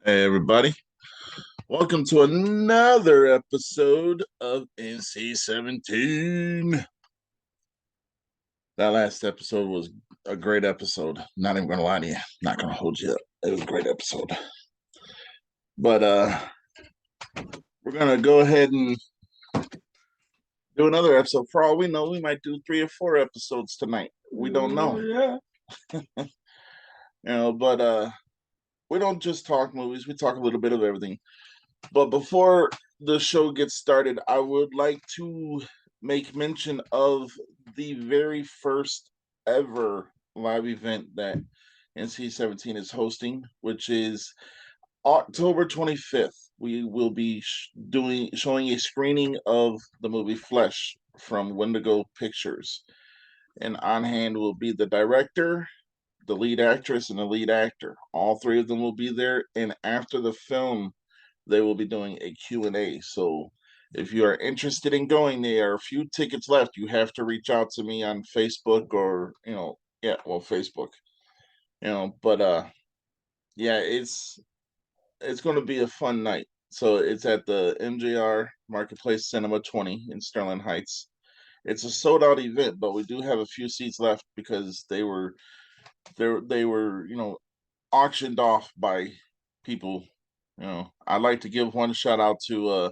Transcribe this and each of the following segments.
Hey everybody, welcome to another episode of NC-17. That last episode was a great episode. Not even gonna lie to you, not gonna hold you up. It was a great episode. But we're gonna go ahead and do another episode. For all we know, we might do 3 or 4 episodes tonight. We don't know. Yeah. But we don't just talk movies, we talk a little bit of everything. But before the show gets started, I would like to make mention of the very first ever live event that NC-17 is hosting, which is October 25th. We will be showing a screening of the movie Flesh from Wendigo Pictures. And on hand will be the director, the lead actress, and the lead actor. All three of them will be there. And after the film, they will be doing a Q&A. So if you are interested in going, there are a few tickets left. You have to reach out to me on Facebook or, Facebook. But yeah, it's going to be a fun night. So it's at the MJR Marketplace Cinema 20 in Sterling Heights. It's a sold out event, but we do have a few seats left because they were auctioned off by people. I'd like to give one shout out to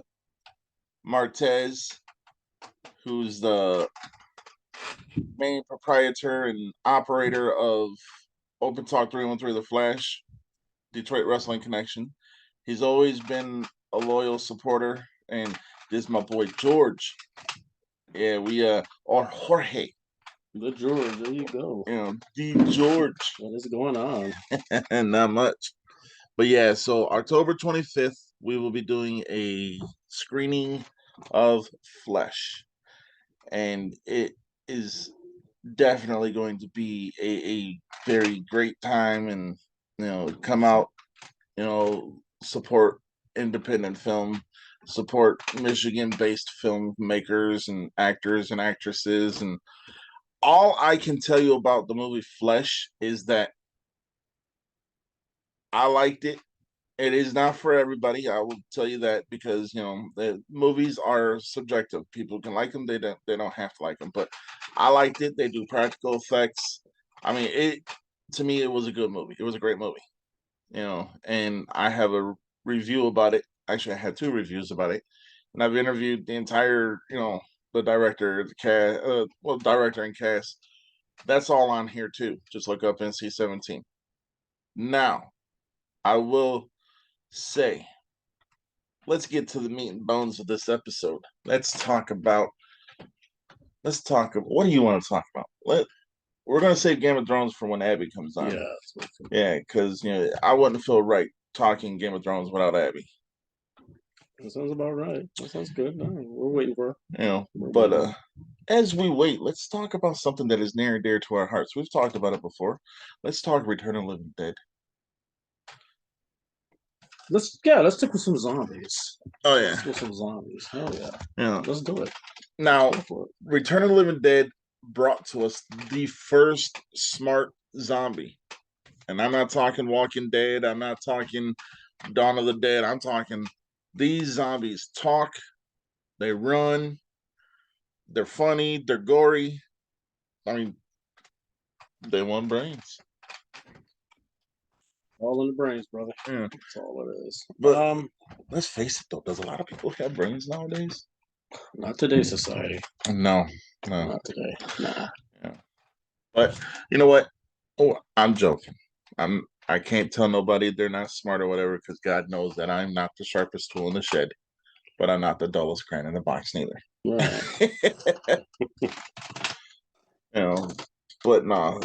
Martez, who's the main proprietor and operator of Open Talk 313 The Flash, Detroit Wrestling Connection. He's always been a loyal supporter, and this is my boy George. Yeah, or Jorge. The George, there you go. The George. What is going on? Not much. But yeah, so October 25th, we will be doing a screening of Flesh. And it is definitely going to be a very great time, and come out, support independent film, support Michigan-based filmmakers and actors and actresses. And all I can tell you about the movie Flesh is that I liked it. It is not for everybody. I will tell you that, because the movies are subjective. People can like them. They don't have to like them. But I liked it. They do practical effects. I mean, to me, it was a good movie. It was a great movie. And I have a review about it. Actually, I had 2 reviews about it, and I've interviewed the entire, the director, the cast, director and cast. That's all on here too. Just look up NC-17. Now, I will say, let's get to the meat and bones of this episode. Let's talk about. What do you want to talk about? We're gonna save Game of Thrones for when Abby comes on. Yeah, because I wouldn't feel right talking Game of Thrones without Abby. That sounds about right. That sounds good. No, we're waiting for her. But as we wait, let's talk about something that is near and dear to our hearts. We've talked about it before. Let's talk Return of the Living Dead. Let's stick with some zombies. Oh yeah, let's do some zombies. Hell yeah. Yeah, let's do it. Now, Return of the Living Dead brought to us the first smart zombie. And I'm not talking Walking Dead. I'm not talking Dawn of the Dead. I'm talking these zombies talk, they run, they're funny, they're gory. I mean, they want brains. All in the brains, brother. Yeah. That's all it is. But let's face it, though. Does a lot of people have brains nowadays? Not today's society. No. Not today. Nah. Yeah. But you know what? Oh, I'm joking. I can't tell nobody they're not smart or whatever, because God knows that I'm not the sharpest tool in the shed, but I'm not the dullest crayon in the box neither. Right. But no,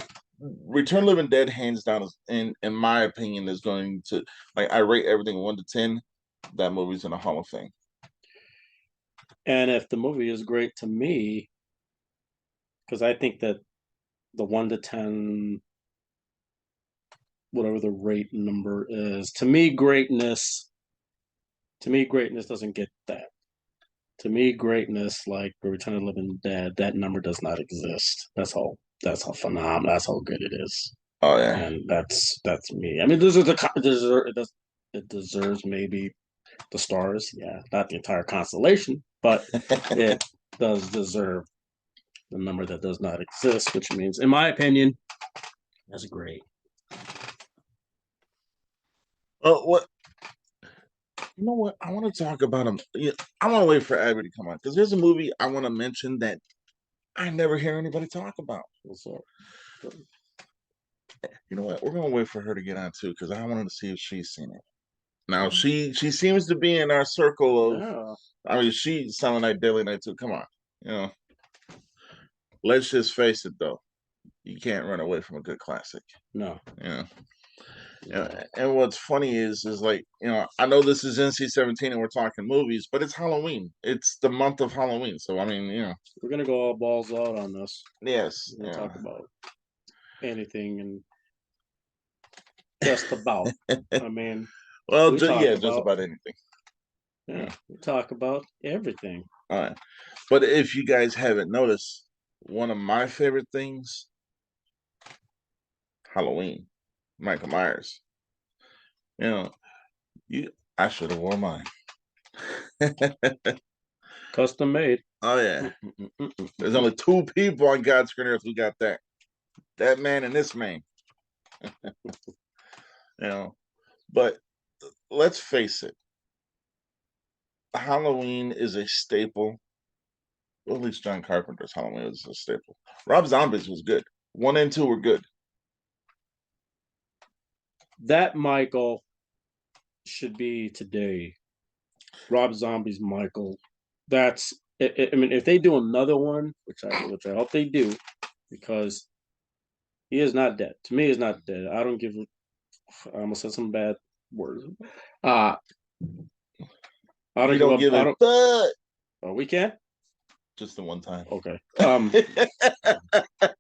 Return of the Living Dead, hands down, is, in my opinion, is going to, like, I rate everything 1 to 10. That movie's in the Hall of Fame. And if the movie is great to me, because I think that the 1 to 10, whatever the rate number is, to me greatness doesn't get that. To me, greatness, like the Return of the Living Dead, that number does not exist. That's how phenomenal, that's how good it is. Oh yeah. And that's me. I mean, it deserves maybe the stars. Yeah, not the entire constellation, but it does deserve the number that does not exist, which means, in my opinion, that's great. What? You know what? I want to talk about him. Yeah, I want to wait for Abby to come on because there's a movie I want to mention that I never hear anybody talk about. So, You know what? We're gonna wait for her to get on too because I wanted to see if she's seen it. Now she seems to be in our circle of. yeah. I mean, she's selling that daily night too. Come on, you know. Let's just face it though. You can't run away from a good classic. No. Yeah. And what's funny is like, I know this is NC-17 and we're talking movies, but it's Halloween. It's the month of Halloween. So, I mean, We're going to go all balls out on this. Yes. We're going to talk about anything and just about. I mean, well, we just about anything. Yeah, we talk about everything. All right. But if you guys haven't noticed, one of my favorite things, Halloween, Michael Myers. I should have worn mine. Custom made. Oh yeah. There's only 2 people on God's green earth who got that. That man and this man. But let's face it. Halloween is a staple. Well, at least John Carpenter's Halloween is a staple. Rob Zombie's was good. 1 and 2 were good. That Michael should be today. Rob Zombie's Michael. That's. I mean, if they do another one, which I hope they do, because he is not dead. To me, he's not dead. I don't give. I almost said some bad words. I don't give up. But we can't. Just the one time. Okay.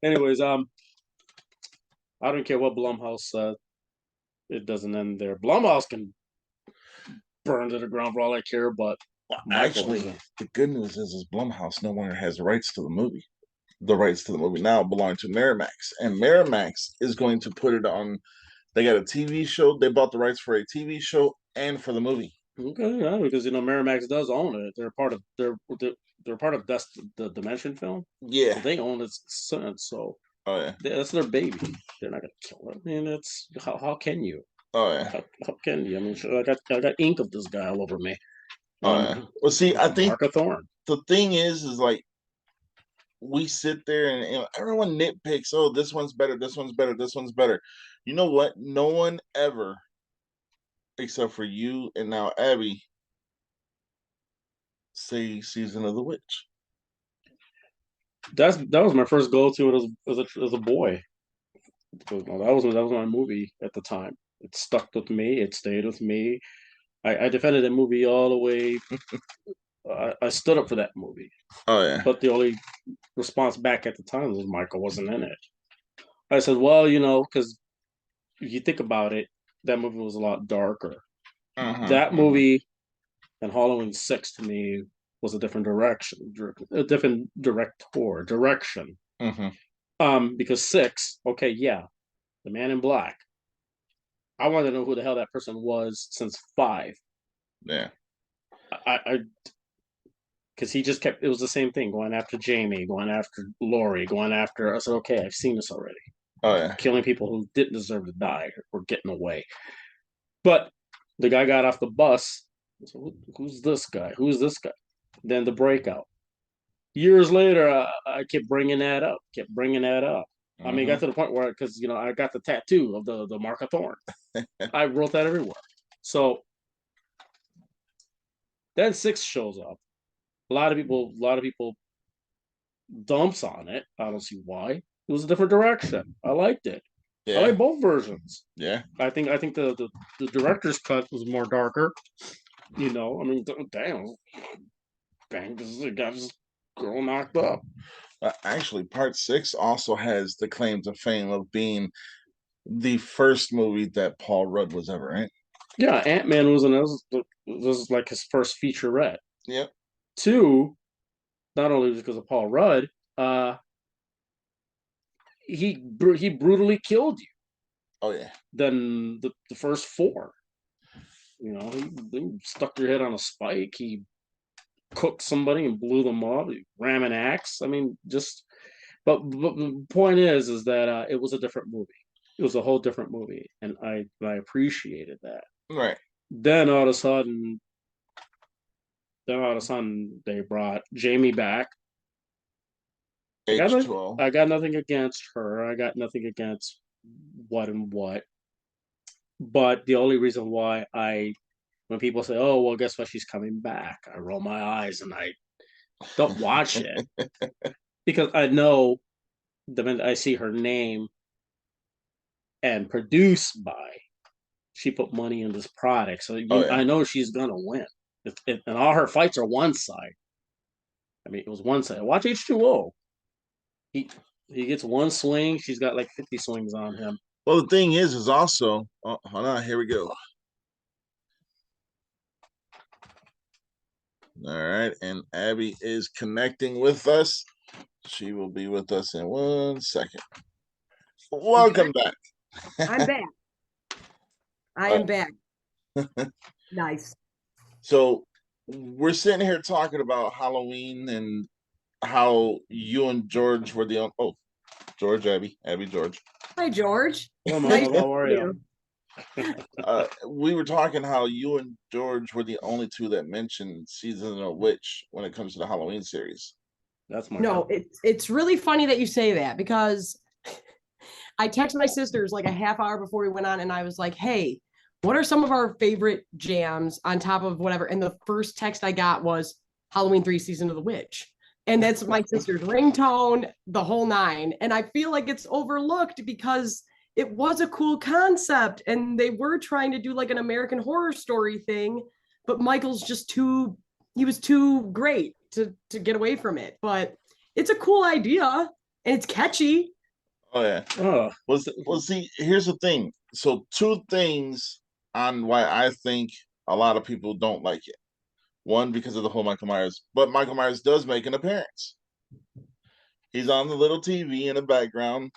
Anyways, I don't care what Blumhouse said. It doesn't end there. Blumhouse can burn to the ground for all I care, but actually, the good news is Blumhouse no longer has rights to the movie. The rights to the movie now belong to Miramax, and Miramax is going to put it on. They got a TV show. They bought the rights for a TV show and for the movie. Okay, yeah, because Miramax does own it. They're part of the Dimension film. Yeah, so they own it. So oh yeah, that's their baby. They're not gonna kill it. I mean, it's how can you? Oh yeah, how can you? I mean, I got ink of this guy all over me. Oh yeah. Well, see, I think Mark Thorne. The thing is like we sit there and everyone nitpicks. Oh, this one's better. This one's better. This one's better. You know what? No one ever, except for you and now Abby, say Season of the Witch. That was my first go to as a boy. That was my movie at the time. It stuck with me. It stayed with me. I defended that movie all the way. I stood up for that movie. Oh yeah. But the only response back at the time was Michael wasn't in it. I said, well, because if you think about it, that movie was a lot darker. That movie and Halloween 6 to me was a different direction, direction. Because 6, okay, yeah, the Man in Black. I wanted to know who the hell that person was since 5. Yeah. I because he just kept, it was the same thing, going after Jamie, going after Laurie, going after, I said, okay, I've seen this already. Oh yeah. Killing people who didn't deserve to die or getting away. But the guy got off the bus. So who's this guy? Who's this guy? Then the breakout. Years later, I kept bringing that up. I mean, it got to the point where, because, I got the tattoo of the Mark of Thorne. I wrote that everywhere. So then 6 shows up. A lot of people dumps on it. I don't see why. It was a different direction. I liked it. Yeah. I like both versions. Yeah. I think the director's cut was more darker. I mean, damn, bang, this got this girl knocked up. Actually, Part 6 also has the claim to fame of being the first movie that Paul Rudd was ever in. Yeah, Ant-Man was in this. This is like his first featurette. Yep. 2, not only because of Paul Rudd, he brutally killed you. Oh yeah. Than the first 4. He stuck their head on a spike. He cooked somebody and blew them up. He ram an axe. I mean, just. But the point is that it was a different movie. It was a whole different movie, and I appreciated that. Right. Then all of a sudden, they brought Jamie back. H2O. I got nothing against her. I got nothing against what and what. But the only reason why when people say, "Oh, well, guess what? She's coming back," I roll my eyes and I don't watch it because I know the minute I see her name and produced by, she put money in this product, so I know she's gonna win. And all her fights are one side. I mean, it was one side. Watch H2O. He gets one swing. She's got like 50 swings on him. Well, the thing is also. Oh, hold on. Here we go. All right, and Abby is connecting with us. She will be with us in 1 second. Welcome back. I'm back. I am back. Nice. So we're sitting here talking about Halloween and how you and George were the George, Abby, George. Hi, George. Hello, nice. How are you? We were talking how you and George were the only two that mentioned Season of the Witch when it comes to the Halloween series. That's my it's really funny that you say that because I texted my sisters like a half hour before we went on and I was like, hey, what are some of our favorite jams on top of whatever? And the first text I got was Halloween 3 Season of the Witch. And that's my sister's ringtone, the whole nine. And I feel like it's overlooked because it was a cool concept and they were trying to do like an American Horror Story thing, but Michael's just he was too great to get away from it. But it's a cool idea and it's catchy. Oh yeah. Well, see, here's the thing. So 2 things on why I think a lot of people don't like it. One, because of the whole Michael Myers, but Michael Myers does make an appearance. He's on the little TV in the background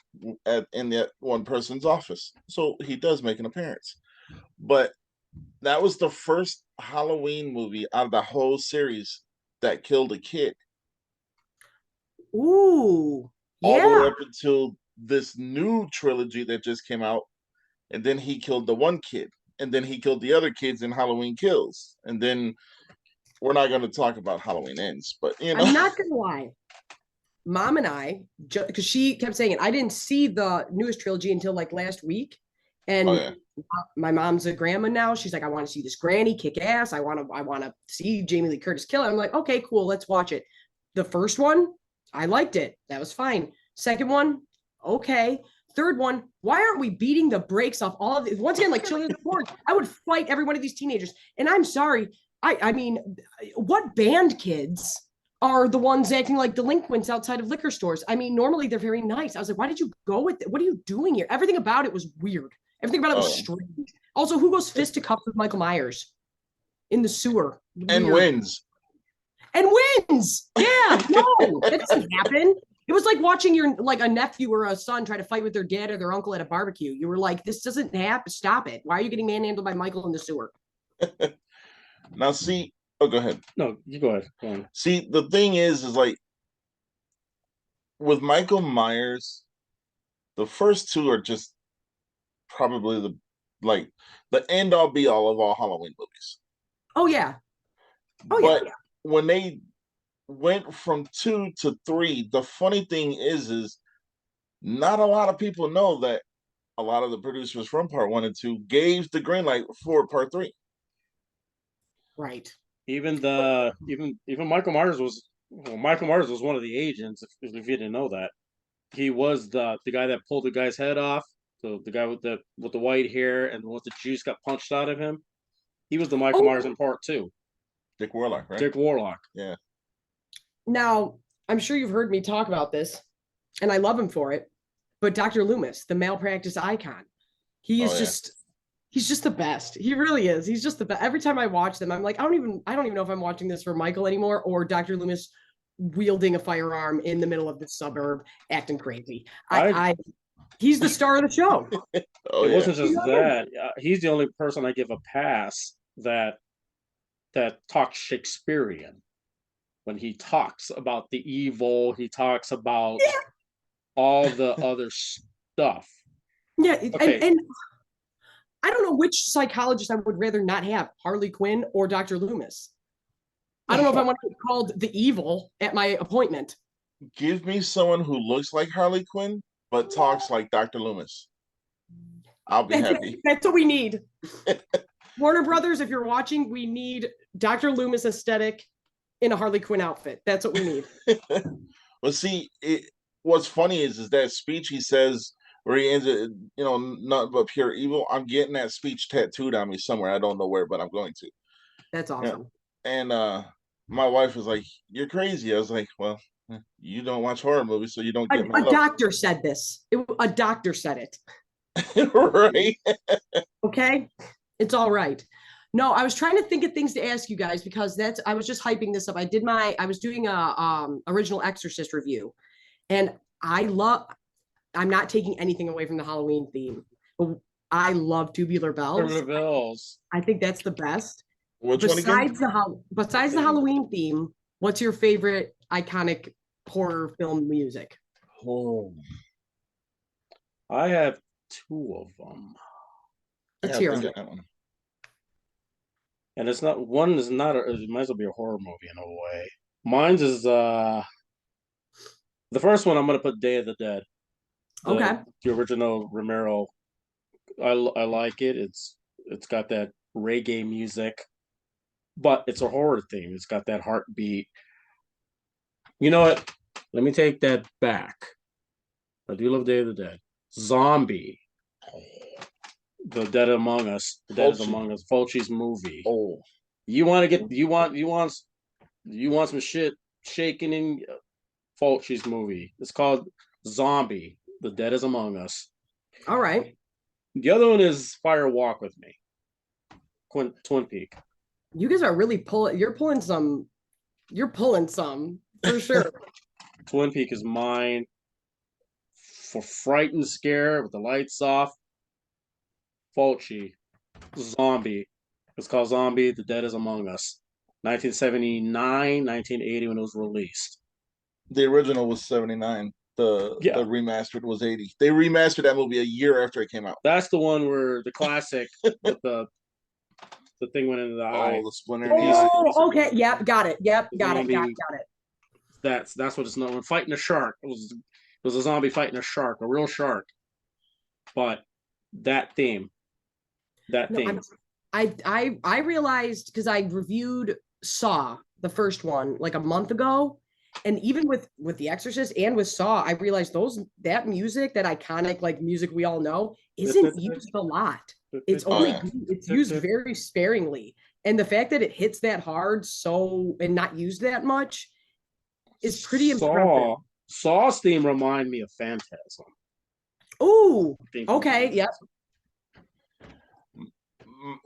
in that one person's office. So he does make an appearance. But that was the first Halloween movie out of the whole series that killed a kid. Ooh. All the way up until this new trilogy that just came out. And then he killed the one kid. And then he killed the other kids in Halloween Kills. And then we're not going to talk about Halloween Ends, but I'm not going to lie. Mom and I, because she kept saying it, I didn't see the newest trilogy until like last week. And my mom's a grandma now. She's like, I want to see this granny kick ass. I want to see Jamie Lee Curtis kill it. I'm like, okay, cool. Let's watch it. The first one, I liked it. That was fine. Second one, okay. Third one, why aren't we beating the brakes off all of these? Once again, like children of the forest, I would fight every one of these teenagers. And I'm sorry. I mean, what band kids are the ones acting like delinquents outside of liquor stores? I mean, normally they're very nice. I was like, why did you go with it? What are you doing here? Everything about it was weird. Everything about it was strange. Also, who goes fisticuffs with Michael Myers in the sewer? Weird. And wins. Yeah, no, that doesn't happen. It was like watching a nephew or a son try to fight with their dad or their uncle at a barbecue. You were like, this doesn't happen. Stop it. Why are you getting manhandled by Michael in the sewer? Now, see, go ahead. No, you go ahead. Go on. See, the thing is like, with Michael Myers, the first 2 are just probably the end all be all of all Halloween movies. Oh, yeah. But when they went from 2 to 3, the funny thing is not a lot of people know that a lot of the producers from part 1 and 2 gave the green light for part 3. Right. Even Michael Myers was one of the agents. If you didn't know that, he was the guy that pulled the guy's head off. So the guy with the white hair and once the juice got punched out of him, he was the Michael Myers in part 2. Dick Warlock, right? Dick Warlock. Yeah. Now, I'm sure you've heard me talk about this, and I love him for it. But Dr. Loomis, the malpractice icon, he is he's just the best. He really is. He's just the best. Every time I watch them, I'm like, I don't even know if I'm watching this for Michael anymore or Dr. Loomis wielding a firearm in the middle of the suburb acting crazy. He's the star of the show. It wasn't just that. He's the only person I give a pass that talks Shakespearean. When he talks about the evil, he talks about all the other stuff. Yeah, Okay. and I don't know which psychologist I would rather not have, Harley Quinn or Dr. Loomis. I don't know if I want to be called the evil at my appointment. Give me someone who looks like Harley Quinn but talks like Dr. Loomis. I'll be happy. That's what we need. Warner Brothers, if you're watching, we need Dr. Loomis aesthetic in a Harley Quinn outfit. That's what we need. Well, see, what's funny is that speech he says where he ends it, not but pure evil. I'm getting that speech tattooed on me somewhere. I don't know where, but I'm going to. That's awesome. And my wife was like, "You're crazy." I was like, "Well, you don't watch horror movies, so you don't get my a doctor said this. A doctor said it. Right. Okay, it's all right. No, I was trying to think of things to ask you guys because I was just hyping this up. I was doing a original Exorcist review, and I'm not taking anything away from the Halloween theme, but I love Tubular Bells. Tubular Bells. I think that's the best. Which one again? Besides the Halloween theme, what's your favorite iconic horror film music? Oh, I have two of them. Let's hear them. And it might as well be a horror movie in a way. Mine's is the first one I'm gonna put Day of the Dead. The original Romero. I like it. It's got that reggae music, but it's a horror theme. It's got that heartbeat. You know what? Let me take that back. I do love Day of the Dead. Zombie. The Dead Among Us. The Dead is Among Us. Fulci's movie. Oh. You want some shit shaking in Fulci's movie. It's called Zombie. The Dead is Among Us. All right. The other one is Fire Walk with Me. Twin Peak. You guys are really you're pulling some for sure. Twin Peak is mine. For fright and scare with the lights off. Fulci. Zombie. It's called Zombie. The Dead is Among Us. 1979, 1980 when it was released. The original was 79. The remastered was 80. They remastered that movie a year after it came out. That's the one where the classic with the thing went into the eye. Oh, the splinter in the eye. Oh, okay. Yep, got it. Yep, got it. That's what it's known. Fighting a shark. It was a zombie fighting a shark, a real shark. But that theme. I realized because I reviewed Saw, the first one, like a month ago. And even with The Exorcist and with Saw, I realized that music, that iconic like music we all know, isn't used a lot. It's used very sparingly. And the fact that it hits that hard and not used that much is pretty impressive. Saw's theme remind me of Phantasm. Oh, okay, yep.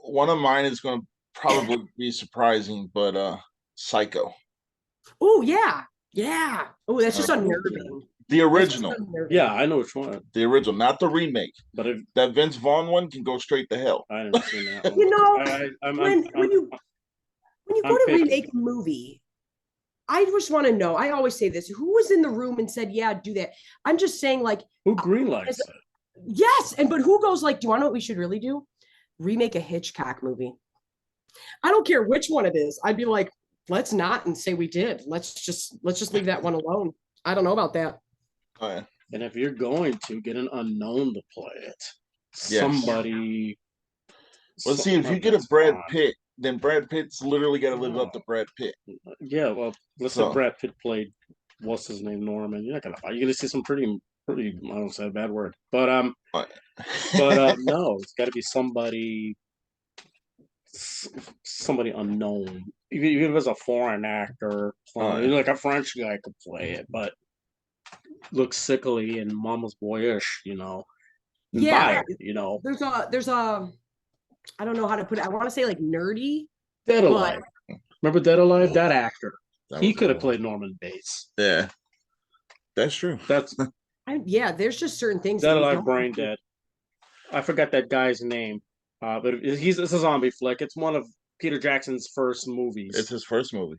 One of mine is going to probably be surprising, but Psycho. Oh, yeah. Yeah. Oh, that's just unnerving. The original. Yeah, I know which one. The original, not the remake. But that Vince Vaughn one can go straight to hell. I never seen that. When you go to remake a movie, I just want to know. I always say this: who was in the room and said, "Yeah, do that"? I'm just saying, like, who greenlights it? Yes, but who goes like, "Do you want to know what we should really do? Remake a Hitchcock movie." I don't care which one it is. I'd be like, let's not and say we did. Let's just leave that one alone. I don't know about that. Oh, yeah. And if you're going to get an unknown to play it, yes. Somebody. Well, see, if you get a Brad Pitt, then Brad Pitt's literally got to live up to Brad Pitt. Yeah, well, let's say Brad Pitt played what's his name, Norman. You're gonna see some pretty. I don't say a bad word, but no, it's got to be somebody unknown. Even if it's a foreign actor, like a French guy could play it, but looks sickly and mama's boyish, Yeah, it, There's a I don't know how to put it. I want to say like nerdy. Dead Alive. Remember Dead Alive? That actor. He could have played Norman Bates. Yeah, that's true. There's just certain things. Dead Alive, Brain Dead. I forgot that guy's name. But it's a zombie flick. It's one of Peter Jackson's first movies. It's his first movie.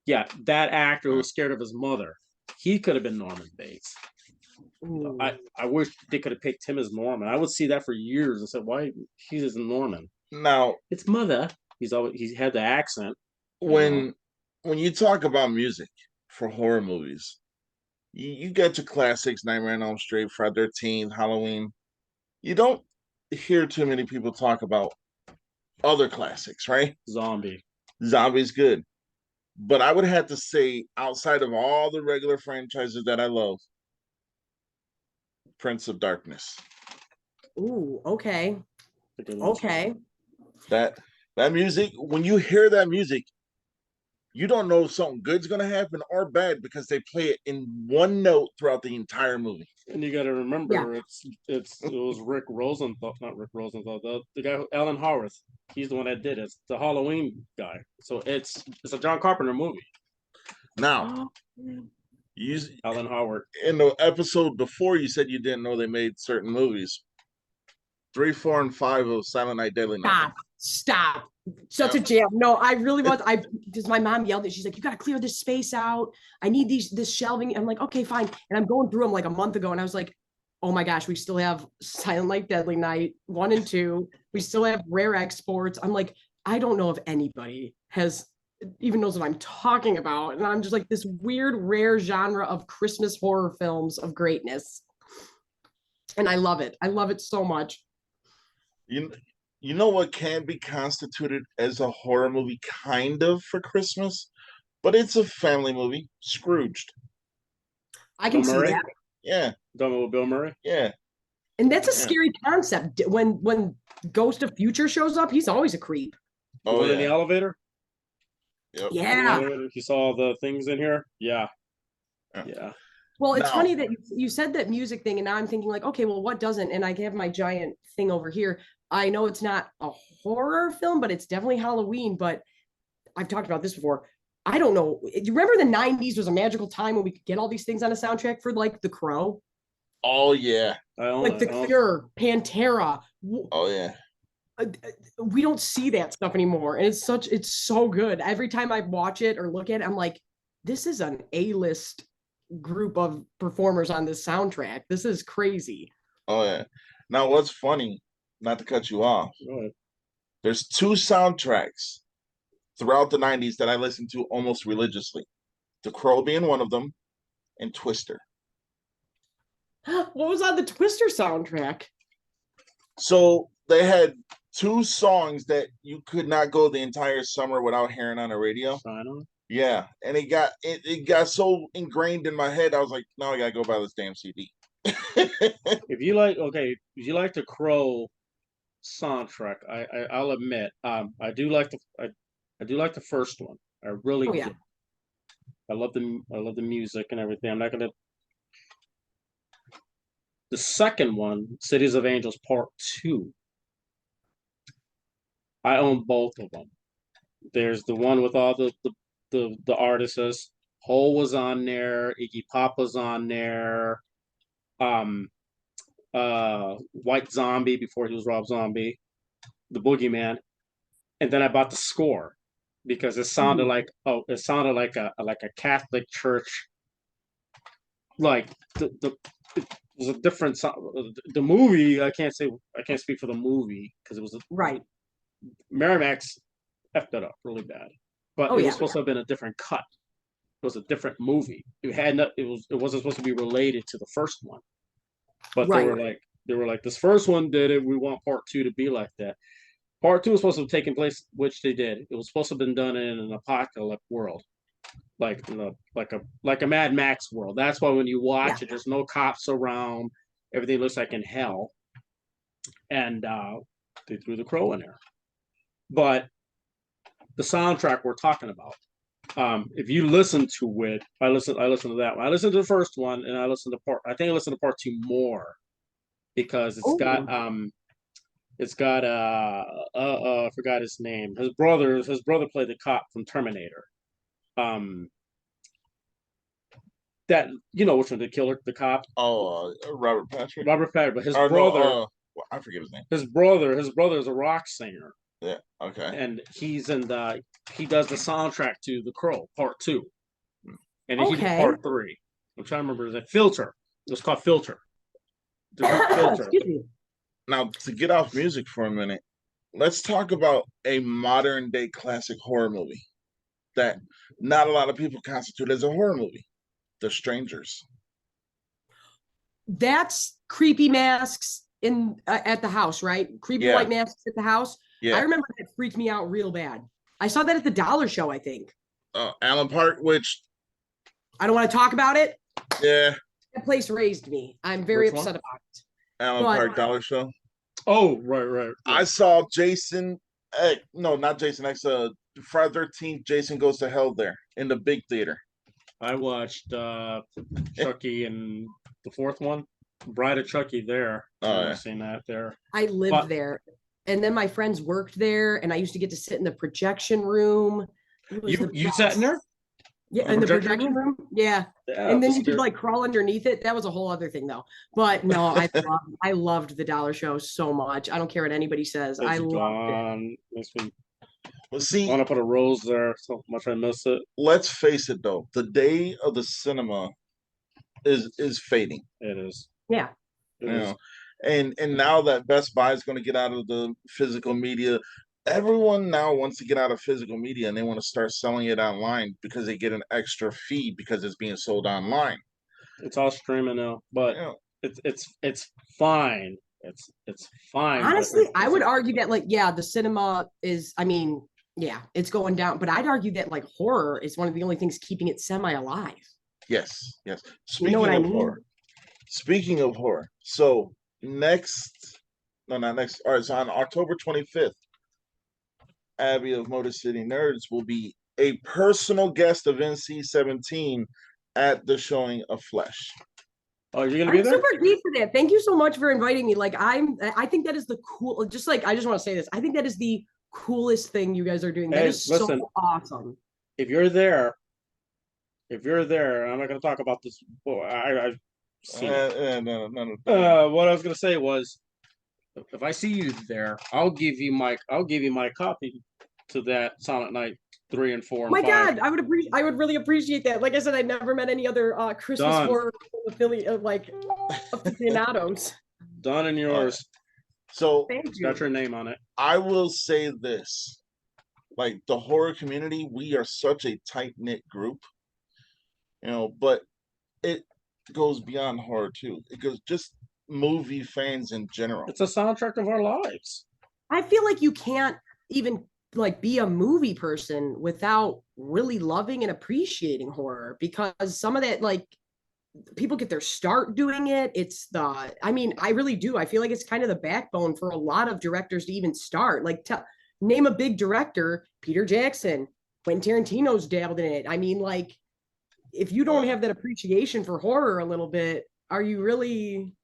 Yeah, that actor who was scared of his mother, he could have been Norman Bates. I wish they could have picked him as Norman. I would see that for years and said, why he isn't Norman? Now, it's mother. He had the accent. When you talk about music for horror movies, you get your classics, Nightmare on Elm Street, Friday the 13th, Halloween. You don't hear too many people talk about other classics, right? Zombie's good. But I would have to say, outside of all the regular franchises that I love, Prince of Darkness. Ooh, okay. Okay. That music, when you hear that music, you don't know if something good's gonna happen or bad because they play it in one note throughout the entire movie. And you got to remember, it was Rick Rosenthal, not Rick Rosenthal, the guy Alan Howarth. He's the one that did it. It's the Halloween guy. So it's a John Carpenter movie. Now, Alan Howard. In the episode before, you said you didn't know they made certain movies. 3, 4, and 5 of Silent Night, Deadly Night. Stop. Such a jam. No, I really was. Because my mom yelled at. She's like, "You got to clear this space out. I need this shelving." I'm like, "Okay, fine." And I'm going through them like a month ago, and I was like, "Oh my gosh, we still have Silent Night, Deadly Night 1 and 2. We still have Rare Exports." I'm like, I don't know if anybody even knows what I'm talking about, and I'm just like this weird, rare genre of Christmas horror films of greatness, and I love it. I love it so much. You know what can be constituted as a horror movie kind of for Christmas, but it's a family movie, Scrooged. I can see that. Yeah. Done with Bill Murray? Yeah. And that's a scary concept. When Ghost of Future shows up, he's always a creep. In the elevator? Yep. Yeah. You saw the things in here? Yeah. Well, it's funny that you said that music thing, and now I'm thinking like, okay, well, what doesn't? And I have my giant thing over here. I know it's not a horror film, but it's definitely Halloween. But I've talked about this before. I don't know. You remember the 90s was a magical time when we could get all these things on a soundtrack for like The Crow? Oh, yeah. Like The Cure, Pantera. Oh, yeah. We don't see that stuff anymore. And it's so good. Every time I watch it or look at it, I'm like, this is an A-list group of performers on this soundtrack. This is crazy. Oh, yeah. Now, what's funny, not to cut you off, there's 2 soundtracks throughout the 90s that I listened to almost religiously. The Crow being one of them, and Twister. What was on the Twister soundtrack? So they had 2 songs that you could not go the entire summer without hearing on the radio. Yeah, and it got so ingrained in my head. I was like, no, I gotta go buy this damn CD. If you like the Crow soundtrack, I'll admit, I do like the first one. I really do. I love the music and everything. I'm not gonna. The second one, Cities of Angels Part 2. I own both of them. There's the one with all the artists. Hole was on there. Iggy Pop was on there. White Zombie before he was Rob Zombie, the Boogeyman, and then I bought the score because it sounded like a Catholic church. Like it was a different sound. The movie, I can't speak for the movie because it was Miramax effed it up really bad, but it was supposed to have been a different cut. It was a different movie. It wasn't supposed to be related to the first one, but they were like, this first one did it. We want part 2 to be like that. Part 2 was supposed to have taken place, which they did. It was supposed to have been done in an apocalypse world, like a Mad Max world. That's why when you watch it, there's no cops around. Everything looks like in hell, and they threw the Crow in there. But the soundtrack we're talking about, if you listen to it, I listened to that one. I listened to the first one, and I listened to part 2 more because it's got I forgot his name. His brother played the cop from Terminator. That which one, the cop? Oh, Robert Patrick. But his brother. I forget his name. His brother is a rock singer. Yeah. Okay. And he does the soundtrack to The Crow Part 2, and then he did Part 3. I'm trying to remember the Filter. It was called Filter. The group Filter. Excuse me. Now, to get off music for a minute, let's talk about a modern day classic horror movie that not a lot of people constitute as a horror movie. The Strangers. That's creepy masks in at the house, right? Creepy white masks at the house. Yeah. I remember that freaked me out real bad. I saw that at the Dollar Show, I think. Allen Park, which I don't want to talk about it. Yeah. That place raised me. I'm very upset about it. Allen Park Dollar Show. Oh, right. I saw Jason X. No, not Jason X. Friday 13th, Jason Goes to Hell there in the big theater. I watched Chucky and the fourth one, Bride of Chucky there. I've seen that there. I lived there. And then my friends worked there, and I used to get to sit in the projection room. You sat in there? Yeah, in the projection room. Yeah. And then you could like crawl underneath it. That was a whole other thing though. But no, I loved the Dollar Show so much. I don't care what anybody says. I loved it. Well, see, I want to put a rose there so much I miss it. Let's face it though, the day of the cinema is fading. It is. Yeah. You know, and now that Best Buy is going to get out of the physical media, everyone now wants to get out of physical media and they want to start selling it online because they get an extra fee because it's being sold online. It's all streaming now, but it's fine. It's fine. Honestly, I would argue that the cinema is, it's going down, but I'd argue that horror is one of the only things keeping it semi alive. Yes. Speaking of horror, so so on October 25th, Abby of Motor City Nerds will be a personal guest of NC-17 at the showing of Flesh. Oh, you're gonna be there? I'm super geeked for that. Thank you so much for inviting me. I think that is the cool. I just want to say this. I think that is the coolest thing you guys are doing. That is so awesome. If you're there, I'm not gonna talk about this. I've seen it. No. What I was gonna say was, if I see you there, I'll give you my copy to that Silent Night 3 and 4 and 5. God, I would really appreciate that. Like I said, I never met any other Christmas horror affiliate aficionados. Done and yours. So it's got your name on it. I will say this. The horror community, we are such a tight-knit group. But it goes beyond horror too. It goes just movie fans in general. It's a soundtrack of our lives. I feel like you can't even be a movie person without really loving and appreciating horror, because some of that people get their start doing it. I really do. I feel like it's kind of the backbone for a lot of directors to even start. Name a big director. Peter Jackson, Quentin Tarantino's dabbled in it. If you don't have that appreciation for horror a little bit, are you really?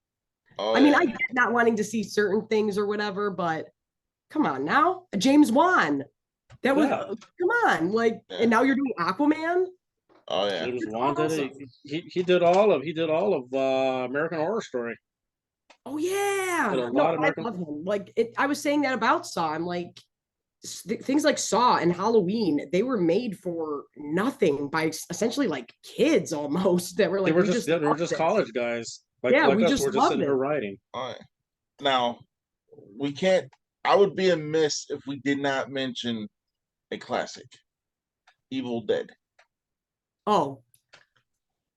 I get not wanting to see certain things or whatever, but come on now. James Wan. That was come on. And now you're doing Aquaman. Oh yeah. James Wan did it. He did all of American Horror Story. Oh yeah. I love him. I was saying that about Saw. I'm things like Saw and Halloween, they were made for nothing by essentially kids almost that were they were just college guys. We just sitting here writing. All right. Now, we can't. I would be amiss if we did not mention a classic, Evil Dead. Oh,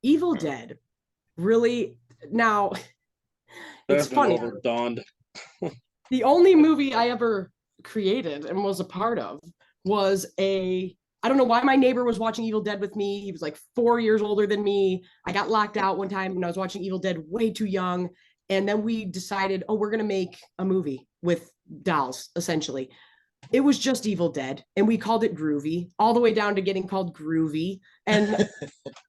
Evil Dead. Really? Now, it's funny. Overdone. The only movie I ever created and was a part of was I don't know why my neighbor was watching Evil Dead with me. He was 4 years older than me. I got locked out one time when I was watching Evil Dead way too young. And then we decided, we're going to make a movie with dolls, essentially. It was just Evil Dead. And we called it Groovy, all the way down to getting called Groovy. And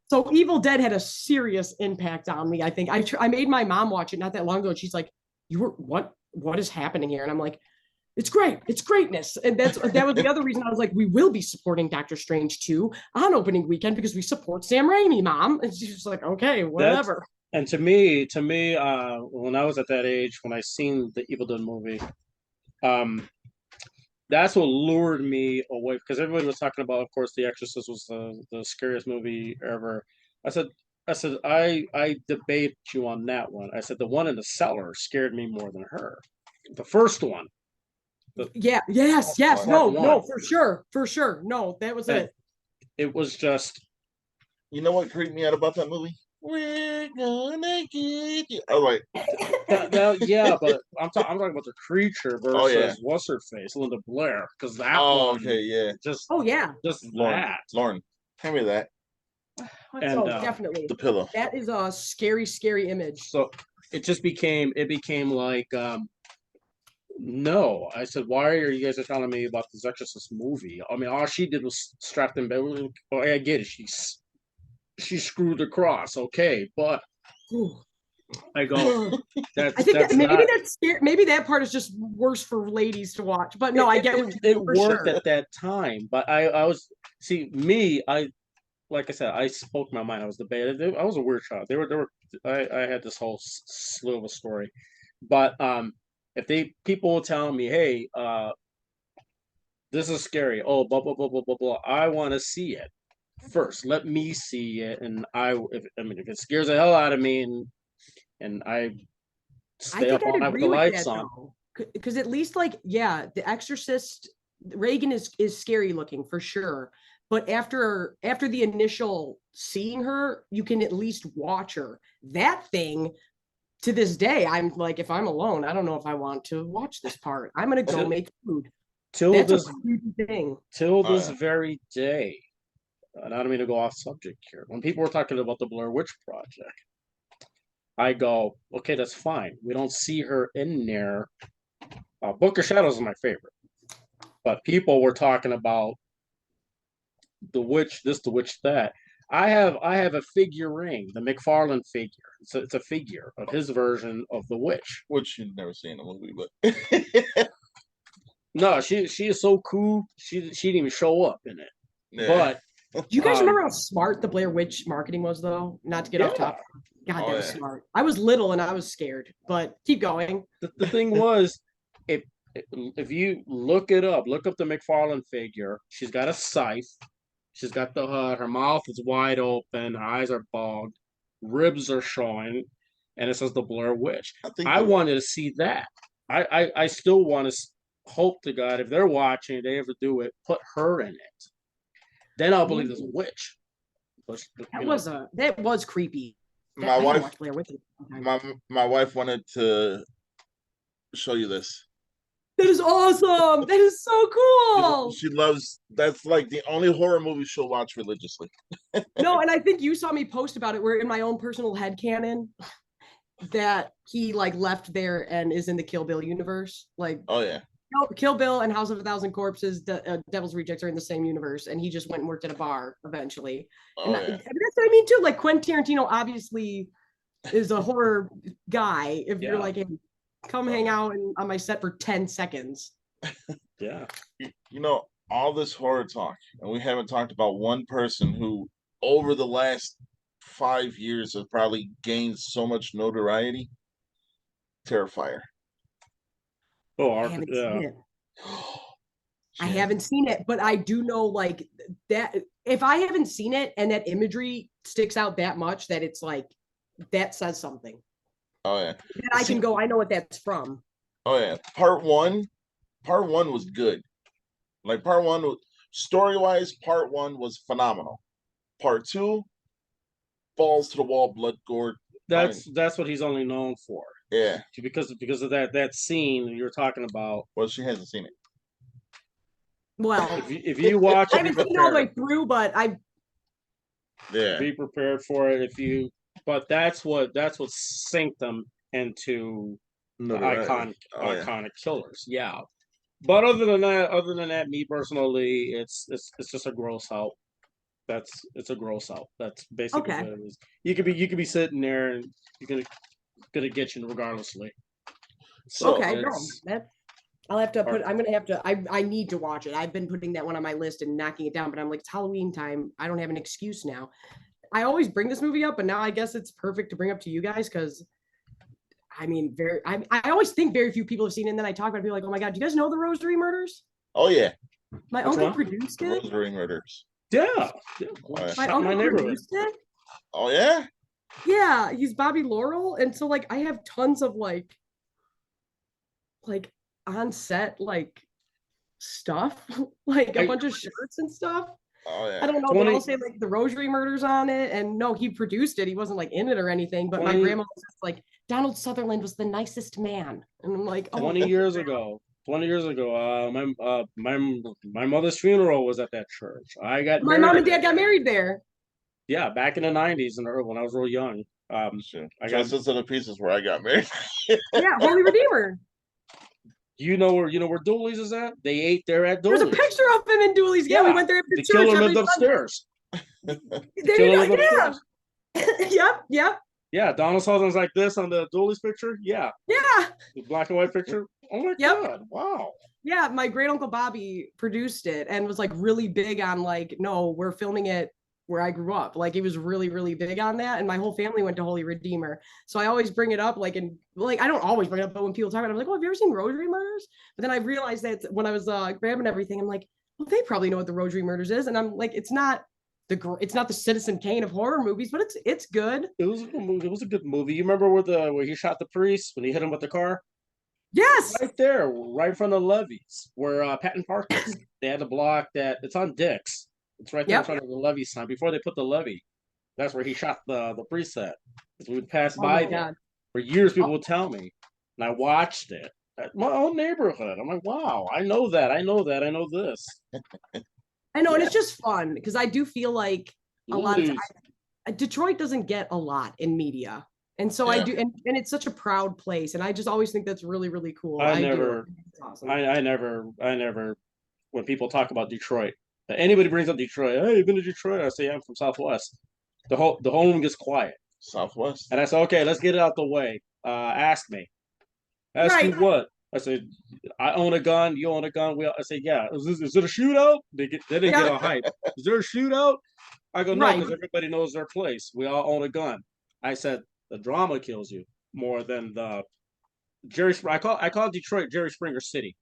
so Evil Dead had a serious impact on me, I think. I made my mom watch it not that long ago. And she's like, what is happening here? And I'm like, it's great. It's greatness. And that was the other reason I was like, we will be supporting Doctor Strange 2 on opening weekend because we support Sam Raimi, Mom. And she's just like, okay, whatever. And to me, when I was at that age, when I seen the Evil Dead movie, that's what lured me away because everybody was talking about, of course, The Exorcist was the scariest movie ever. I said, I debate you on that one. I said the one in the cellar scared me more than her. The first one. Yes. No, for sure. No, that was it. It was just. You know what creeped me out about that movie? We're gonna get you. I was like, yeah, but I'm talking about the creature versus what's her face, Linda Blair, because that one. Okay, yeah. Just Lauren, that. Lauren, hand me that. And definitely the pillow. That is a scary image. So it became like no. I said, why are you guys telling me about this Exorcist movie? I mean, all she did was strap in bed. Oh, I get it. She screwed the cross, okay, but I go. I think maybe that part is just worse for ladies to watch. But no, I get it worked at that time. But I was like I said, I spoke my mind. I was debated. I was a weird child. I had this whole slew of a story, but if people will tell me, hey, this is scary. Oh, blah blah blah blah blah blah. I want to see it first. Let me see it, and if it scares the hell out of me, and I stay up all night with the lights on. Because at least The Exorcist, Reagan is scary looking for sure. But after the initial seeing her, you can at least watch her. That thing, to this day, I'm like, if I'm alone, I don't know if I want to watch this part. I'm gonna go make food. Till this very day. And I don't mean to go off subject here. When people were talking about the Blair Witch Project, I go, okay, that's fine. We don't see her in there. Book of Shadows is my favorite. But people were talking about the witch, this, the witch, that. I have a figurine, the McFarlane figure. It's a figure of his version of the witch. Which you've never seen in a movie, but no, she is so cool. She didn't even show up in it. Yeah. But do you guys remember how smart the Blair Witch marketing was, though? Not to get off topic. God, that was smart. I was little and I was scared, but keep going. The thing was, if you look it up, look up the McFarlane figure. She's got a scythe. She's got the HUD. Her mouth is wide open. Her eyes are bogged. Ribs are showing, and it says the Blair Witch. I wanted to see that. I still want to hope to God if they're watching, they ever do it, put her in it. Then I'll believe there's a witch. That was creepy. My wife wanted to show you this. That is awesome. That is so cool. She loves, that's like the only horror movie she'll watch religiously. No, and I think you saw me post about it. We're in my own personal headcanon that he left there and is in the Kill Bill universe. Oh yeah. Kill Bill and House of a Thousand Corpses, Devil's Rejects are in the same universe, and he just went and worked at a bar eventually. And that's what I mean too. Like Quentin Tarantino obviously is a horror guy. If you're like, hey, come hang out on my set for 10 seconds. Yeah. You know, all this horror talk, and we haven't talked about one person who, over the last 5 years, has probably gained so much notoriety. Terrifier. I haven't seen it. I haven't seen it, but I do know that if I haven't seen it and that imagery sticks out that much, that it's that says something. Oh yeah. And I can go, I know what that's from. Oh yeah. Part one was good. Part one, story-wise, part one was phenomenal. Part two, balls to the wall, blood, gore. That's what he's only known for. Yeah. Because of that scene you're talking about. Well, she hasn't seen it. Well, if you watch it, I haven't seen it all the way through, but be prepared for it. But that's what synced them into iconic killers. Yeah. But other than that, me personally, it's just a gross out. It's a gross out. That's basically what it is. You could be sitting there and you're gonna get you regardlessly. So I'll have to I need to watch it. I've been putting that one on my list and knocking it down, but I'm like, it's Halloween time. I don't have an excuse now. I always bring this movie up, but now I guess it's perfect to bring up to you guys because I mean, I always think very few people have seen it, and then I talk about it, be like, oh my God, do you guys know the Rosary Murders? Oh yeah, My Which uncle one? produced the it. Rosary Murders. Yeah. yeah. My Shot in uncle my neighborhood. produced it. Oh yeah. Yeah, he's Bobby Laurel, and so like I have tons of like on set like stuff, like a I bunch of shirts and stuff. Oh I yeah. don't know. They all 20, say like the Rosary Murders on it, and no, he produced it. He wasn't like in it or anything. But my 20 grandma was just like, Donald Sutherland was the nicest man, and I'm like, oh, 20 years ago. 20 years ago, my mother's funeral was at that church. I got my mom married and dad there. got married there. Yeah, back in the 90s and when I was real young. Sure. I got Justice of the Pieces where I got married. Yeah, Holy Redeemer. you know where Dooley's is at? They ate there at There's a Dooley's. picture of him in Dooley's. Yeah, we went there after The church killer every lived upstairs. Sunday. The There killer you lived go. Yeah. upstairs. Yep. Yeah, Donald Sutherland's like this on the Dooley's picture. Yeah, Yeah. the black and white picture. Oh my Yep. God! Wow. Yeah, my great uncle Bobby produced it and was like really big on like, no, we're filming it where I grew up. Like he was really, really big on that. And my whole family went to Holy Redeemer. So I always bring it up, like, and like I don't always bring it up, but when people talk about it, I'm like, oh, have you ever seen Rosary Murders? But then I realized that when I was grabbing everything, I'm like, well, they probably know what the Rosary Murders is. And I'm like, it's not the Citizen Kane of horror movies, but it's good. It was a good movie. It was a good movie. You remember where he shot the priest when he hit him with the car? Yes. Right there, right in front of the levees, where Patton Park is. They had to block that. It's on Dix. It's right there in front of the levee sign. Before they put the levee, that's where he shot the preset. We would pass by there. For years, people would tell me, and I watched it at my own neighborhood. I'm like, wow, I know that. I know that. I know this. I know, and it's just fun because I do feel like a lot of Detroit doesn't get a lot in media. And so I do, and it's such a proud place. And I just always think that's really, really cool. I never, when people talk about Detroit, anybody brings up Detroit, hey, you've been to Detroit? I say, I'm from Southwest. The whole room gets quiet. Southwest. And I said, okay, let's get it out the way. Ask me. Ask you what? I said, I own a gun. You own a gun. I say, yeah. Is it a shootout? They didn't get all hype. Is there a shootout? I go, no, because everybody knows their place. We all own a gun. I said, the drama kills you more than the Jerry. I call Detroit Jerry Springer City.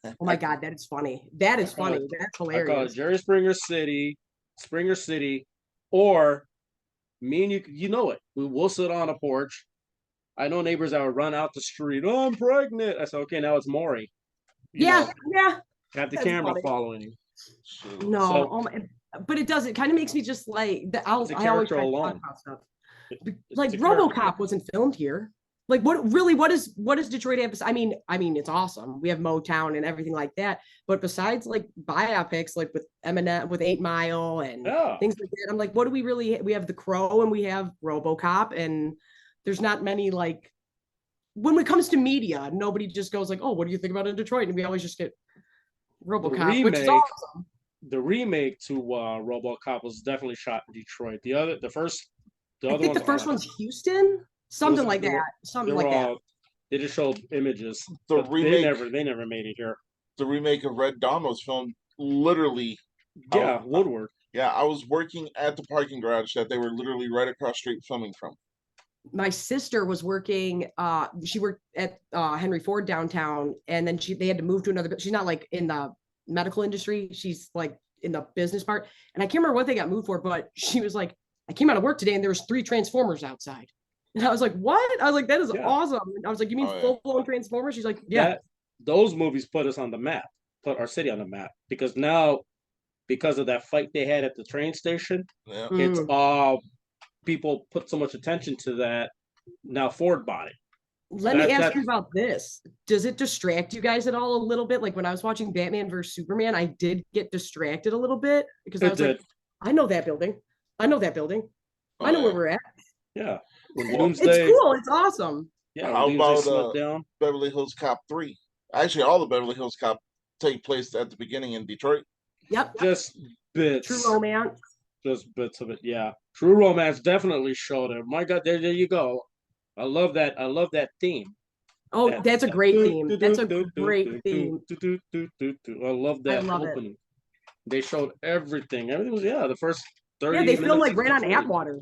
Oh my God, that is funny. That is funny. That's hilarious. I call it Jerry Springer City, or me and you know it. We'll sit on a porch. I know neighbors that would run out the street. Oh, I'm pregnant. I said, okay, now it's Maury. Yeah. Have the camera following you. No, so, oh my, but it does. It kind of makes me just like I always try to talk about stuff. Like RoboCop wasn't filmed here. Like what does Detroit have? I mean, it's awesome. We have Motown and everything like that. But besides like biopics, like with Eminem, with 8 Mile and things like that, I'm like, what do we really? We have The Crow and we have RoboCop, and there's not many like. When it comes to media, nobody just goes like, oh, what do you think about in Detroit? And we always just get RoboCop, which is awesome. The remake to RoboCop was definitely shot in Detroit. The first one's Houston, something like that. They just showed images. The remake, they never made it here. The remake of Red Dawn was filmed literally. Woodward. Yeah, I was working at the parking garage that they were literally right across street filming from. My sister was working. She worked at Henry Ford downtown, and then they had to move to another. She's not like in the medical industry. She's like in the business part. And I can't remember what they got moved for, but she was like, I came out of work today and there was 3 Transformers outside. And I was like, what? I was like, that is awesome. And I was like, you mean full-blown Transformers? She's like, yeah. Those movies put us on the map, put our city on the map. Because now, because of that fight they had at the train station, it's all people put so much attention to that. Now Ford bought it. Let me ask you about this. Does it distract you guys at all a little bit? Like when I was watching Batman vs Superman, I did get distracted a little bit because I was like, I know that building. I know where we're at. Yeah. It's cool. It's awesome. Yeah. How about Beverly Hills Cop 3? Actually, all the Beverly Hills Cop take place at the beginning in Detroit. Yep. Just bits. True Romance. Just bits of it. Yeah. True Romance definitely showed it. My God, there you go. I love that theme. Oh, that's a great theme. That's a great theme. I love that opening. It. They showed everything. Everything was the first 30 minutes. Yeah, they filmed like right on Atwater.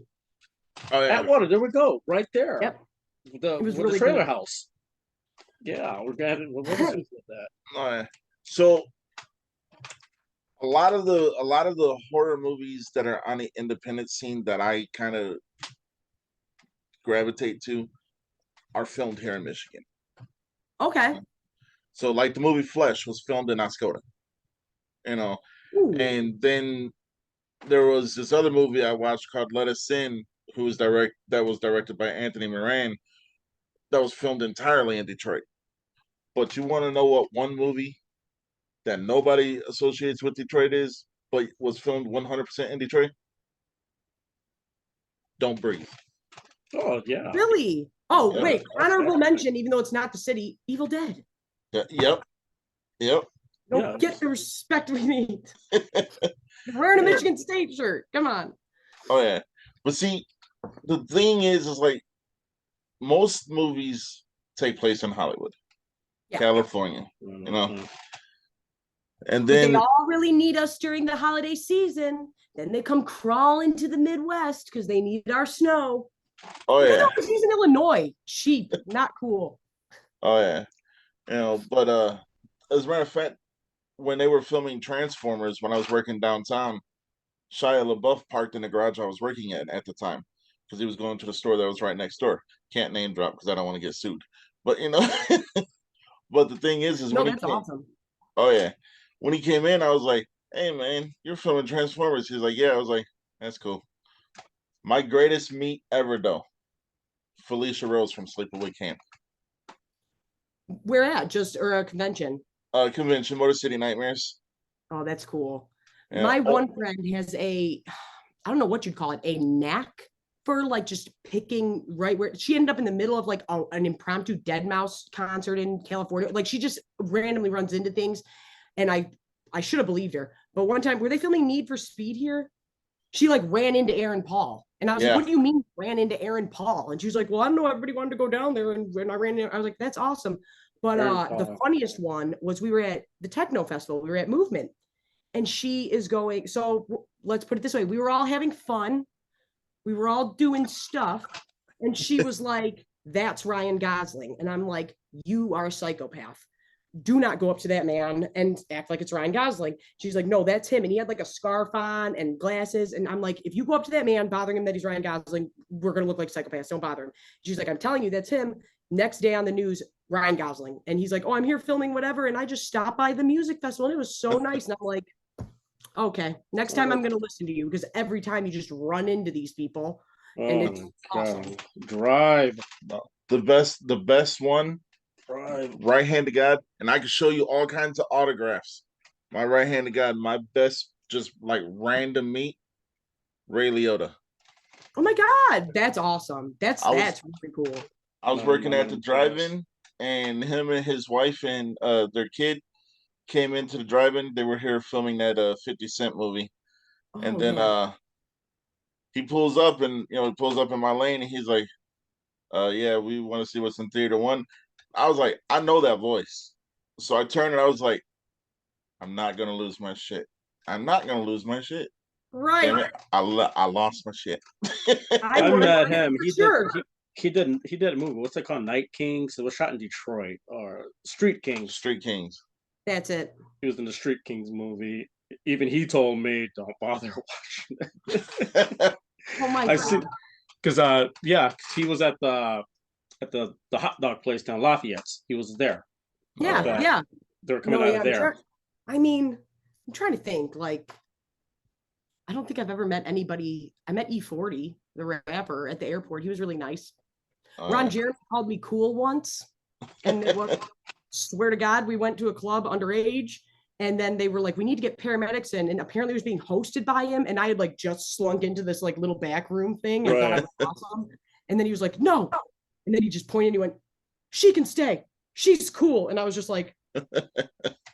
Oh, yeah. Atwater, there we go. Right there. Yep. With the trailer house. Yeah, we're glad with that. So a lot of the horror movies that are on the independent scene that I kind of gravitate to are filmed here in Michigan. Okay. So like the movie Flesh was filmed in Oscoda, you know, Ooh. and then there was this other movie I watched called Let Us In, that was directed by Anthony Moran, that was filmed entirely in Detroit. But you want to know what one movie that nobody associates with Detroit is, but was filmed 100% in Detroit? Don't Breathe. Oh yeah. Really? Oh, Yeah. wait. Honorable mention, even though it's not the city, Evil Dead. Yep. Don't get the respect we need. You're wearing a Michigan State shirt. Come on. Oh yeah. But see, the thing is like most movies take place in Hollywood, California, you know. And then they all really need us during the holiday season. Then they come crawling to the Midwest because they need our snow. Oh yeah. He's in Illinois. Cheap, not cool. Oh yeah. But as a matter of fact, when they were filming Transformers, when I was working downtown, Shia LaBeouf parked in the garage I was working at the time because he was going to the store that was right next door. Can't name drop because I don't want to get sued. But but the thing is no, that's awesome. Oh yeah, when he came in, I was like, "Hey man, you're filming Transformers." He's like, "Yeah." I was like, "That's cool." My greatest meet ever though, Felicia Rose from Sleepaway Camp. Where at? Just or a convention? Convention, Motor City Nightmares. Oh, that's cool. Yeah. My one friend has I don't know what you'd call it, a knack for like just picking right where she ended up in the middle of like an impromptu Deadmau5 concert in California. Like she just randomly runs into things. And I should have believed her. But one time, were they filming Need for Speed here? She like ran into Aaron Paul. And I was like, what do you mean ran into Aaron Paul? And she was like, well, I don't know. Everybody wanted to go down there. And I ran in. I was like, that's awesome. But the funniest one was we were at the Techno Festival. We were at Movement. And she is going, so let's put it this way. We were all having fun. We were all doing stuff. And she was like, that's Ryan Gosling. And I'm like, you are a psychopath. Do not go up to that man and act like it's Ryan Gosling. She's like, no, that's him. And he had like a scarf on and glasses. And I'm like, if you go up to that man bothering him that he's Ryan Gosling, we're going to look like psychopaths. Don't bother him. She's like, I'm telling you, that's him. Next day on the news, Ryan Gosling. And he's like, oh, I'm here filming whatever. And I just stopped by the music festival and it was so nice. And I'm like, okay, next time I'm going to listen to you because every time you just run into these people and it's awesome. Drive. The best one, right hand of God, and I can show you all kinds of autographs. My right hand of God, my best, just like random meet, Ray Liotta. Oh my God, that's awesome. That's really cool. I was working at the drive-in, and him and his wife and their kid came into the drive-in. They were here filming that 50 Cent movie. And then he pulls up and he pulls up in my lane and he's like, yeah, we want to see what's in theater one. I was like, I know that voice. So I turned and I was like, I'm not gonna lose my shit. I'm not gonna lose my shit. Right. Damn it, I lost my shit. I met him. He did a movie. What's it called? Night Kings. It was shot in Detroit, or Street Kings. Street Kings. That's it. He was in the Street Kings movie. Even he told me, don't bother watching it. Oh my God. Because he was at the hot dog place down Lafayette's. He was there. Yeah. They were coming out of there. I'm trying to think. Like, I don't think I've ever met anybody. I met E40, the rapper, at the airport. He was really nice. Ron Jeremy called me cool once, and it was, swear to God, we went to a club underage. And then they were like, we need to get paramedics in. And apparently it was being hosted by him. And I had like just slunk into this like little back room thing and thought I was awesome. And then he was like, no. And then he just pointed and he went, she can stay. She's cool. And I was just like,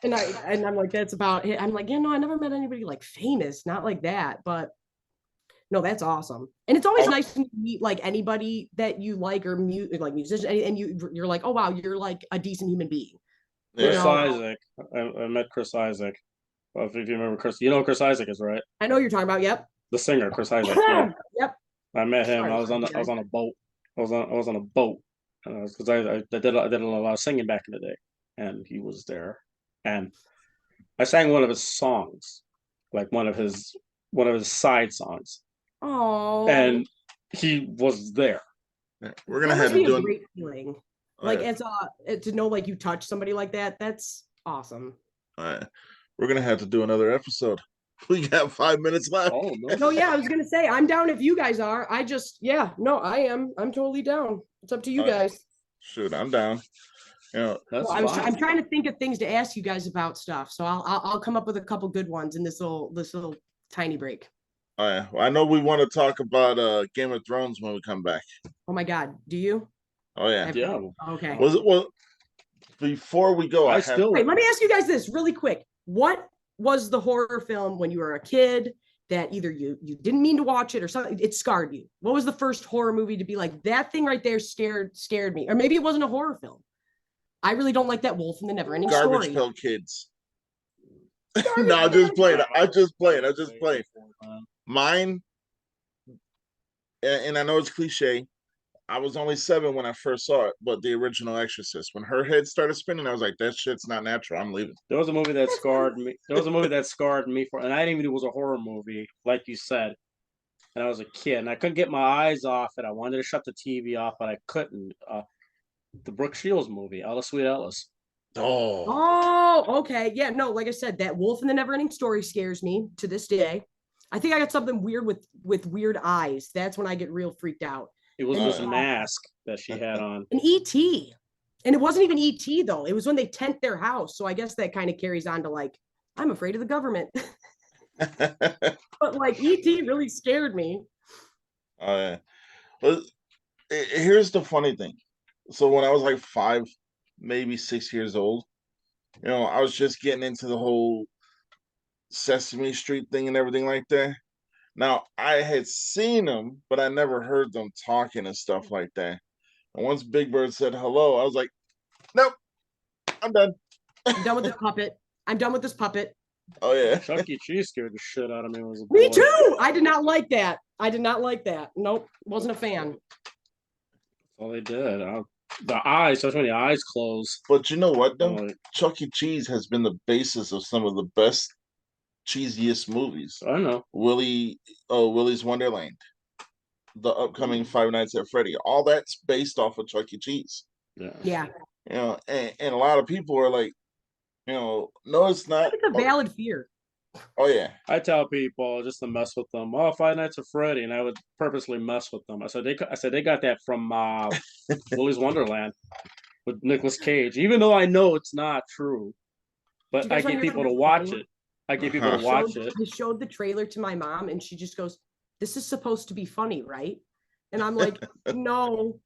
and I'm like, that's about it. I'm like, I never met anybody like famous, not like that. But no, that's awesome. And it's always nice to meet like anybody that you like or like musician. And you're like, oh, wow, you're like a decent human being. Chris Isaac. I met Chris Isaac. Well, if you remember Chris, you know who Chris Isaac is, right? I know you're talking about. Yep. The singer, Chris Isaac. Yeah. Yep. I met him. I was on a boat. I was on a boat because I did a lot of singing back in the day, and he was there, and I sang one of his songs, like one of his side songs, Oh, and he was there. We're gonna that have must to be do a an, great feeling. all Like right, to know like you touch somebody like that. That's awesome. all right. We're gonna have to do another episode. We got 5 minutes left. Oh no! No, yeah, I was gonna say I'm down if you guys are. No, I am. I'm totally down. It's up to you All right. guys. Shoot, I'm down. You know, That's Well, fine. I'm trying to think of things to ask you guys about stuff, so I'll come up with a couple good ones in this little tiny break. all right. Well, I know we want to talk about Game of Thrones when we come back. Oh my God, do you? Oh yeah. Yeah. Okay. Was it well? Before we go, I have. still. Wait, let me ask you guys this really quick. What was the horror film when you were a kid that either you didn't mean to watch it or something, it scarred you? What was the first horror movie to be like, that thing right there scared me? Or maybe it wasn't a horror film. I really don't like that Wolf in the Never Ending Garbage Story. Pail Kids. No, I'm just playing. I'm just playing. Mine, and I know it's cliche. I was only 7 when I first saw it, but the original Exorcist. When her head started spinning, I was like, "That shit's not natural. I'm leaving." There was a movie that scarred me. There was a movie that scarred me for, and I didn't even know it was a horror movie, like you said. And I was a kid, and I couldn't get my eyes off it. I wanted to shut the TV off, but I couldn't. The Brooke Shields movie, Ella Sweet Ellis. Oh, okay. Yeah, no, like I said, that Wolf in the Never Ending Story scares me to this day. I think I got something weird with weird eyes. That's when I get real freaked out. It was And this mask that she had on. An ET. And it wasn't even ET though. It was when they tent their house. So I guess that kind of carries on to like, I'm afraid of the government. But like ET really scared me. Well, here's the funny thing. So when I was like 5, maybe 6 years old, I was just getting into the whole Sesame Street thing and everything like that. Now I had seen them, but I never heard them talking and stuff like that. And once Big Bird said hello, I was like, "Nope, I'm done. I'm done with this puppet. I'm done with this puppet." Oh yeah. Chuck E. Cheese scared the shit out of me when I was a boy. Me too. I did not like that. Nope, wasn't a fan. That's all they did. The eyes, especially when the eyes close. But you know what, though? Like, Chuck E. Cheese has been the basis of some of the best, cheesiest movies. I don't know. Willy's Wonderland, the upcoming Five Nights at Freddy. All that's based off of Chuck E. Cheese. Yeah. And a lot of people are like, no, it's not. It's a valid fear. Oh yeah. I tell people just to mess with them. Oh, Five Nights at Freddy, and I would purposely mess with them. I said they got that from Willy's Wonderland with Nicolas Cage, even though I know it's not true. But I get people to watch it. I showed the trailer to my mom, and she just goes, "This is supposed to be funny, right?" And I'm like, "No,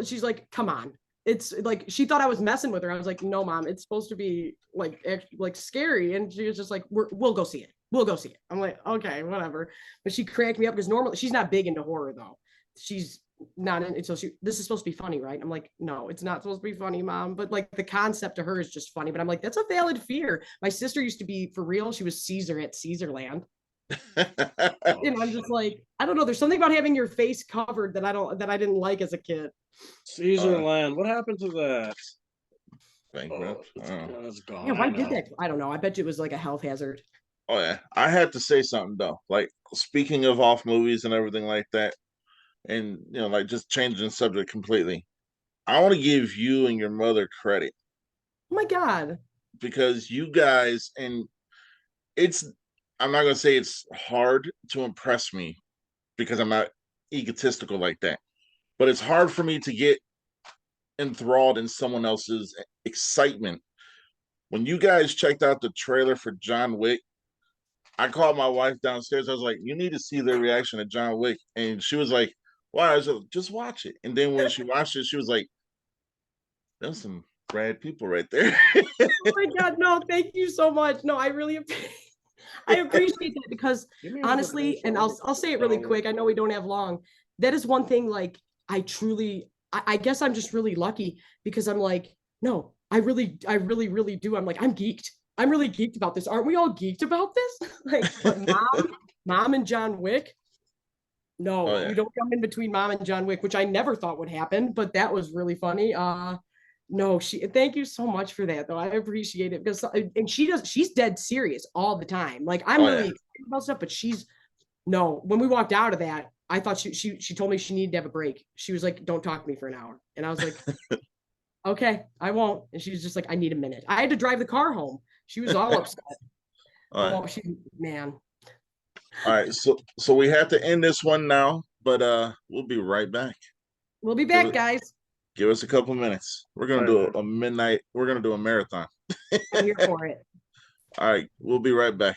she's like, come on." It's like she thought I was messing with her. I was like, "No, Mom, it's supposed to be like scary." And she was just like, "We'll go see it. We'll go see it." I'm like, "Okay, whatever." But she cracked me up because normally she's not big into horror though. She's not in. So this is supposed to be funny, right? I'm like, "No, it's not supposed to be funny, Mom." But like the concept to her is just funny. But I'm like, that's a valid fear. My sister used to be, for real. She was Caesar at Caesarland. And I'm just like, I don't know. There's something about having your face covered that I didn't like as a kid. Caesarland. What happened to that? Bankrupt. It's gone. Yeah, why did that? I don't know. I bet you it was like a health hazard. Oh yeah. I had to say something though. Like speaking of off movies and everything like that, and like just changing the subject completely. I want to give you and your mother credit. Oh my God. Because you guys, and I'm not gonna say it's hard to impress me because I'm not egotistical like that. But it's hard for me to get enthralled in someone else's excitement. When you guys checked out the trailer for John Wick, I called my wife downstairs. I was like, "You need to see their reaction to John Wick," and she was like, "Why?" I was like, "Just watch it." And then when she watched it, she was like, "There's some rad people right there." Oh my God, no! Thank you so much. No, I really I appreciate that because honestly, and I'll say it really quick. I know we don't have long. That is one thing. Like I guess I'm just really lucky because I'm like, no, I really do. I'm like, I'm geeked. I'm really geeked about this. Aren't we all geeked about this? Like, but mom and John Wick. No, you don't come in between Mom and John Wick, which I never thought would happen, but that was really funny. No, thank you so much for that though. I appreciate it because and she's dead serious all the time. Like I'm really excited about stuff, but no, when we walked out of that, I thought she told me she needed to have a break. She was like, "Don't talk to me for an hour." And I was like, "Okay, I won't." And she was just like, "I need a minute." I had to drive the car home. She was all upset. All right. Man. All right, so we have to end this one now, but we'll be right back. We'll be back, guys. Give us a couple minutes. We're gonna do a midnight. We're gonna do a marathon. I'm here for it. All right, we'll be right back.